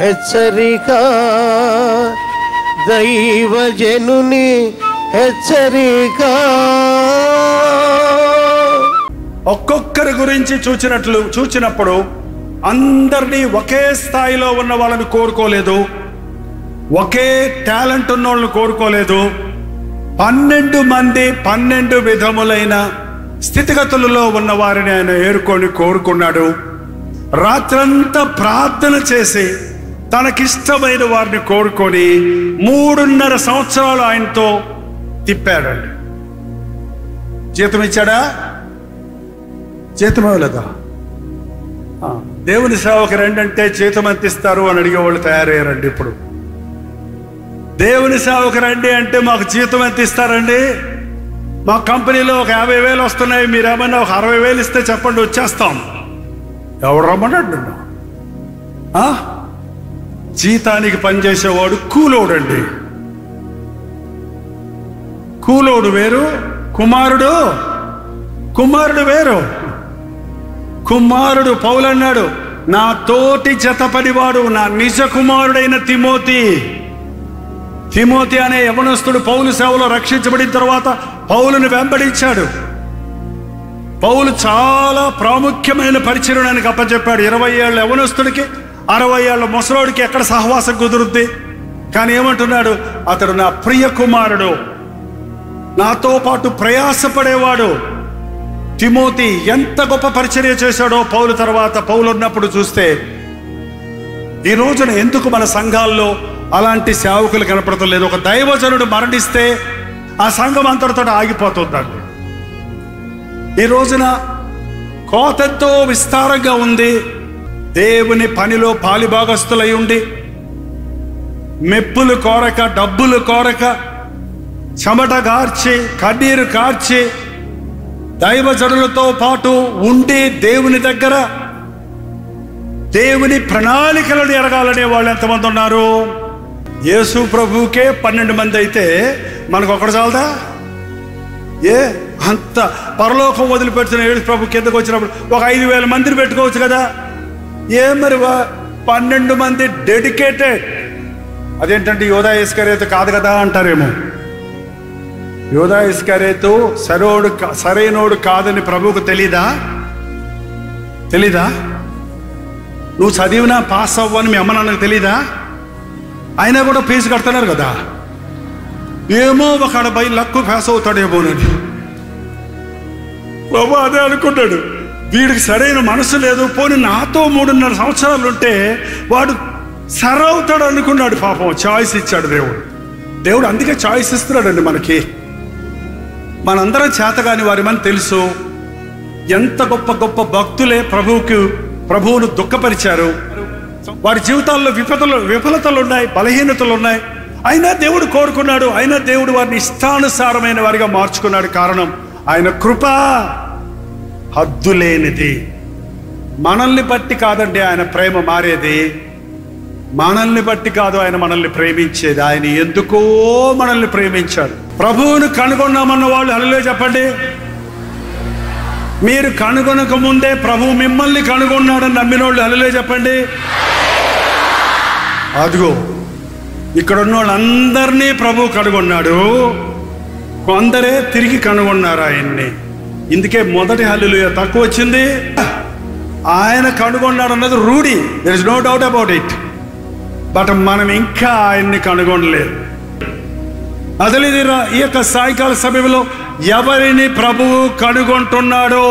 హెచ్చరిక, దైవజనుని హెచ్చరిక. ఒక్కొక్కరి గురించి చూచినప్పుడు అందరినీ ఒకే స్థాయిలో ఉన్న వాళ్ళని కోరుకోలేదు, ఒకే టాలెంట్ ఉన్న వాళ్ళని కోరుకోలేదు. 12 మంది 12 విధములైన స్థితిగతులలో ఉన్న వారిని ఆయన ఏరుకొని కోరుకున్నాడు. రాత్రంతా ప్రార్థన చేసి తనకిష్టమైన వారిని కోరుకొని 3.5 సంవత్సరాలు ఆయనతో తిప్పాడండి. జీతం ఇచ్చాడా? జీతం ఇవ్వలేదా? దేవుని సేవకు రండి అంటే జీతం ఎంత ఇస్తారు అని అడిగేవాళ్ళు తయారయ్యారండి. ఇప్పుడు దేవుని సేవకు రండి అంటే మాకు జీతం ఎంత ఇస్తారండి? మా కంపెనీలో ఒక 50,000 వస్తున్నాయి, మీరేమన్నా ఒక 60,000 ఇస్తే చెప్పండి వచ్చేస్తాం. ఎవడు రమ్మన్నాడు? జీతానికి పనిచేసేవాడు కూలోడండి. కూలోడు వేరు, కుమారుడు వేరు. కుమారుడు పౌలు అన్నాడు, నా తోటి జతపడివాడు నా నిజ కుమారుడైన తిమోతి అనే యవనస్తుడు పౌలు సేవలో రక్షించబడిన తర్వాత పౌలుని వెంబడించాడు. పౌలు చాలా ప్రాముఖ్యమైన పరిచర్యను ఆయనకు అప్పచెప్పాడు. 20 ఏళ్ళ యవనస్తుడికి 60 ఏళ్ళ ముసలోడికి ఎక్కడ సహవాసం కుదురుద్ది? కానీ ఏమంటున్నాడు? అతడు నా ప్రియ కుమారుడు, నాతో పాటు ప్రయాసపడేవాడు. తిమోతి ఎంత గొప్ప పరిచర్య చేశాడో పౌలు తర్వాత. పౌలు ఉన్నప్పుడు చూస్తే ఈ రోజున ఎందుకు మన సంఘాల్లో అలాంటి సేవకులు కనపడటం లేదు? ఒక దైవజనుడు మరణిస్తే ఆ సంఘం అంతటితో ఆగిపోతుందండి. ఈ రోజున కోతతో విస్తారంగా ఉంది. దేవుని పనిలో పాలిభాగస్తులై ఉండి మెప్పులు కోరక, డబ్బులు కోరక, చెమట కార్చి, కన్నీరు కార్చి దైవజనులతో పాటు ఉండి దేవుని దగ్గర దేవుని ప్రణాళికలను ఎరగాలనే వాళ్ళు ఎంతమంది ఉన్నారు? యేసు ప్రభువుకే 12 మంది అయితే మనకు ఒకడు చాలదా? అంత పరలోకం వదిలిపెట్టిన యేసు ప్రభు కిందకు వచ్చినప్పుడు ఒక 5,000 మందిని పెట్టుకోవచ్చు కదా. మరి 12 మంది డెడికేటెడ్. అదేంటంటే యోధా ఇస్కరియోతు కాదు కదా అంటారేమో. యోధా ఇస్కరియోతు సరైనోడు కాదని ప్రభువుకు తెలీదా? నువ్వు చదివినా పాస్ అవ్వని మీ అమ్మ నాన్నకు తెలీదా? అయినా కూడా ఫీజు కడుతున్నారు కదా. ఏమో ఒక బై లక్కు పాస్ అవుతాడేమోనని ప్రభు అదే అనుకున్నాడు. వీడికి సరైన మనసు లేదు, పోనీ నాతో 3.5 సంవత్సరాలు ఉంటే వాడు సరవుతాడు అనుకున్నాడు. పాపం చాయిస్ ఇచ్చాడు దేవుడు. అందుకే చాయిస్ ఇస్తున్నాడండి మనకి. మనందరం చేతగాని వారిమని తెలుసు. ఎంత గొప్ప గొప్ప భక్తులే ప్రభువును దుఃఖపరిచారు. వారి జీవితాల్లో విఫలతలు ఉన్నాయి, బలహీనతలు ఉన్నాయి. అయినా దేవుడు కోరుకున్నాడు. అయినా దేవుడు వారిని ఇష్టానుసారమైన వారిగా మార్చుకున్నాడు. కారణం ఆయన కృప హద్దులేనిది. మనల్ని బట్టి కాదండి ఆయన ప్రేమ మారేది. మనల్ని బట్టి కాదు ఆయన మనల్ని ప్రేమించేది. ఆయన ఎందుకో మనల్ని ప్రేమించాడు. ప్రభువును కనుగొన్నామన్న వాళ్ళు హల్లెలూయా చెప్పండి. మీరు కనుగొనక ముందే ప్రభువు మిమ్మల్ని కనుగొన్నాడని నమ్మిన వాళ్ళు హల్లెలూయా చెప్పండి. అదిగో ఇక్కడ ఉన్న వాళ్ళందరినీ ప్రభువు కనుగొన్నాడు. కొందరే తిరిగి కనుగొన్నారు ఆయన్ని. ఇందుకే మొదటి హల్లెలూయా తక్కువ వచ్చింది. ఆయన కనుగొన్నాడు అన్నది రూఢి, there is no doubt about it. But మనం ఇంకా ఆయన్ని కనుగొనలేదు. అసలు ఇది ఈ యొక్క సాయంకాల సమయంలో ఎవరిని ప్రభువు కనుగొంటున్నాడో,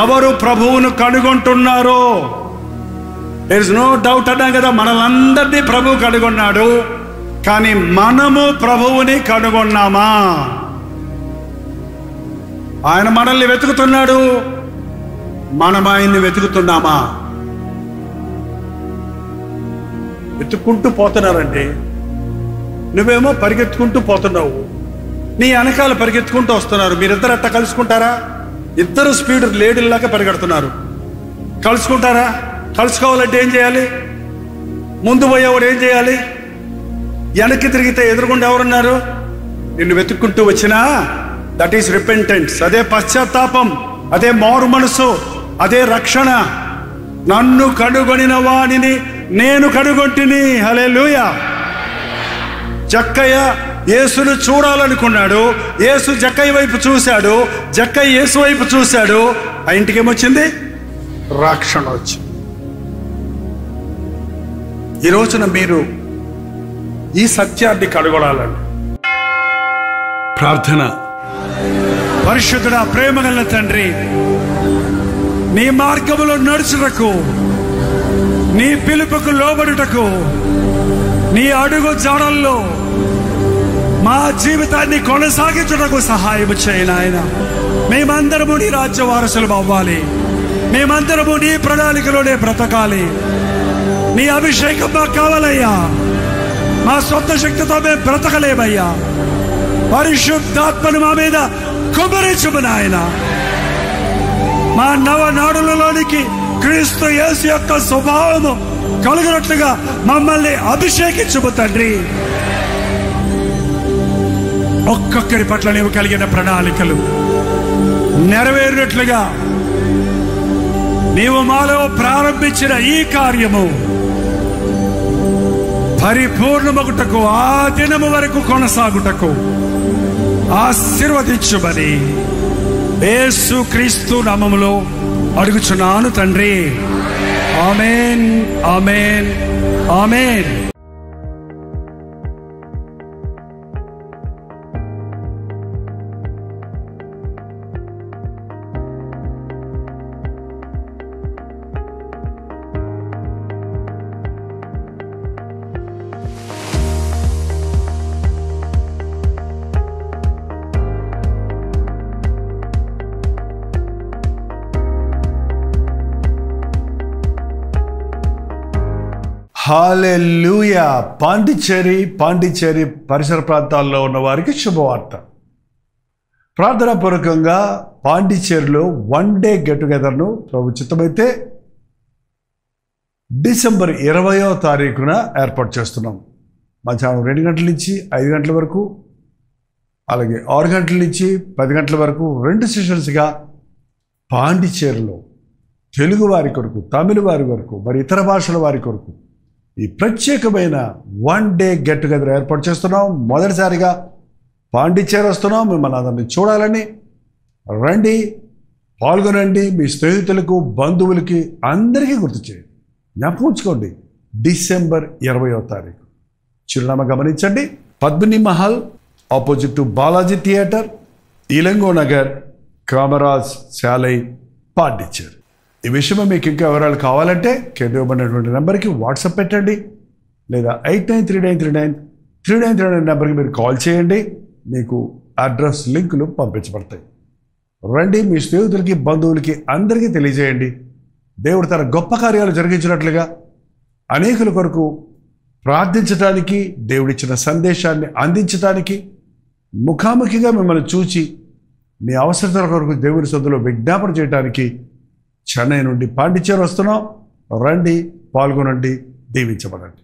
ఎవరు ప్రభువును కనుగొంటున్నారో దేర్ ఇస్ నో డౌట్ అన్నాం కదా. మనలందరినీ ప్రభువు కనుగొన్నాడు. కానీ మనము ప్రభువుని కనుగొన్నామా? ఆయన మనల్ని వెతుకుతున్నాడు, మనం ఆయన్ని వెతుకుతున్నామా? వెతుక్కుంటూ పోతున్నారండి. నువ్వేమో పరిగెత్తుకుంటూ పోతున్నావు, నీ వెనకాల పరిగెత్తుకుంటూ వస్తున్నారు. మీరిద్దరు అట్లా కలుసుకుంటారా? ఇద్దరు స్పీడ్ లేడీలాగా పరిగెడుతున్నారు. కలుసుకుంటారా? కలుసుకోవాలంటే ఏం చేయాలి? ముందు పోయేవాడు ఏం చేయాలి? వెనక్కి తిరిగితే ఎదురుగుండా ఎవరున్నారు? నిన్ను వెతుక్కుంటూ వచ్చినా దట్ ఈస్ రిపెంటెన్స్. అదే పశ్చాత్తాపం, అదే మారు మనసు, అదే రక్షణ. నన్ను కనుగొనిన వాడిని నేను కనుగొంటిని. హల్లెలూయా. జక్కయ్య యేసును చూడాలనుకున్నాడు. యేసు జక్కయ్య వైపు చూశాడు, జక్కయ్య యేసు వైపు చూశాడు. ఆ ఇంటికి ఏమొచ్చింది? రక్షణ వచ్చింది. ఈ రోజున మీరు ఈ సత్యాన్ని కనుగొనాలండి. ప్రార్థన. పరిశుద్ధుడా, ప్రేమగల తండ్రి, నీ మార్గములో నడుచుటకు, నీ పిలుపుకు లోబడుటకు, నీ అడుగు జాడల్లో మా జీవితాన్ని కొనసాగించుటకు సహాయం చేయి నాయన. మేమందరము నీ రాజ్య వారసులం అవ్వాలి. మేమందరము నీ ప్రణాళికలోనే బ్రతకాలి. నీ అభిషేకం మాకు కావాలయ్యా. మా సొంత శక్తితో మేము బ్రతకలేమయ్యా. పరిశుద్ధాత్మను మా మీద కుమ్మరించుము నాయన. మా నవనాడులలోనికి క్రీస్తు యేసు యొక్క స్వభావము కలుగునట్లుగా మమ్మల్ని అభిషేకించుము తండ్రి. ఒక్కొక్కరి పట్ల నీవు కలిగిన ప్రణాళికలు నెరవేరినట్లుగా నీవు మాలో ప్రారంభించిన ఈ కార్యము పరిపూర్ణమగుటకు, ఆ దినము వరకు కొనసాగుటకు ఆశీర్వదించుమని యేసు క్రీస్తు నామములో అడుగుచున్నాను తండ్రి. ఆమేన్, ఆమేన్, ఆమేన్. హల్లెలూయా. పాండిచ్చేరి పరిసర ప్రాంతాల్లో ఉన్న వారికి శుభవార్త. ప్రార్థనాపూర్వకంగా పాండిచ్చేరిలో 1 డే గెట్ టుగెదర్ను ప్రభు చిత్తమైతే డిసెంబర్ 20వ తారీఖున ఏర్పాటు చేస్తున్నాం. మధ్యాహ్నం 2 గంటల నుంచి 5 గంటల వరకు, అలాగే 6 గంటల నుంచి 10 గంటల వరకు 2 సెషన్స్గా పాండిచ్చేరిలో తెలుగు వారి కొరకు, తమిళ వారి కొరకు, మరి ఇతర భాషల వారి కొరకు ఈ ప్రత్యేకమైన 1 డే గెట్ టుగెదర్ ఏర్పాటు చేస్తున్నాం. మొదటిసారిగా పాండిచ్చేరి వస్తున్నాం. మిమ్మల్ని అందరినీ చూడాలని రండి, పాల్గొనండి. మీ స్నేహితులకు, బంధువులకి అందరికీ గుర్తు చేయండి. జ్ఞాపకం ఉంచుకోండి, డిసెంబర్ 20వ తారీఖు. చిరునామా గమనించండి. Padmini Mahal opposite to Balaji theatre, Ilango Nagar, Kamaraj Salai, Pondicherry. ఈ విషయమే మీకు ఇంకా వివరాలు కావాలంటే కింద ఇవ్వబడినటువంటి నెంబర్కి వాట్సాప్ పెట్టండి, లేదా 8939393939 నెంబర్కి మీరు కాల్ చేయండి. మీకు అడ్రస్ లింకులు పంపించబడతాయి. రండి, మీ స్నేహితులకి, బంధువులకి అందరికీ తెలియజేయండి. దేవుడు తన గొప్ప కార్యాలు జరిగించినట్లుగా అనేకుల కొరకు ప్రార్థించడానికి, దేవుడిచ్చిన సందేశాన్ని అందించడానికి, ముఖాముఖిగా మిమ్మల్ని చూచి మీ అవసరతల కొరకు దేవుని సొంతలో విజ్ఞాపన చేయడానికి చెన్నై నుండి పాండిచ్చేరి వస్తున్నాం. రండి, పాల్గొనండి, దీవించబడండి.